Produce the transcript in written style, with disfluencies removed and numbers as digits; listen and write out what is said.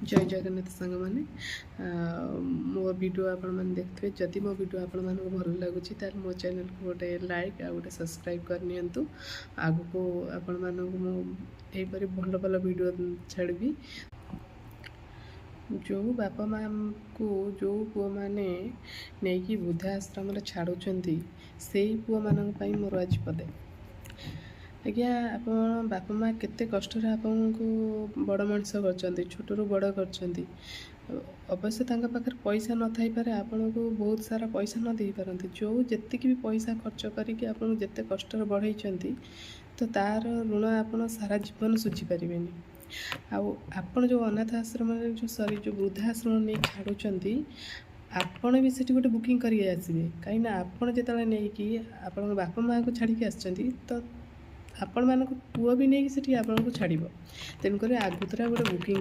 जय जगन्नाथ सांग मैंने मो वीडियो आपण मैंने देखते जदि मो वीडियो आपण मानक भल लगुच मो चैनल को गोटे लाइक आ गोटे सब्सक्राइब करनी आगु को आपण मानक मुझे भल भल वीडियो छाड़बी जो बापा माँ को जो पुओ मैंने नहीं कि वृद्धाश्रम छाड़ुंट से पुओ मान मोर आज पदे आज्ञा आप बापा माँ केते कष्ट आपन को बड़ मनीष कर छोटू बड़ कर अवश्य पाखे पैसा न थी पारे आपन को बहुत सारा पैसा न दे पारती जो जी भी पैसा खर्च करके आपन जिते कष्ट बढ़ई तो तार ऋण आपन सारा जीवन सुझी पारे आपण जो अनाथ आश्रम जो सॉरी जो वृद्धाश्रम नहीं छाड़ुंट आपण भी से गोटे बुकिंग करके आसवे कहीं आपड़ जो नहीं कि आपण बापा माँ को छाड़ी आसुँच तो आपण मान पुओ भी नहीं कि आपको छाड़ तेणुक आगुतरा गोटे बुकिंग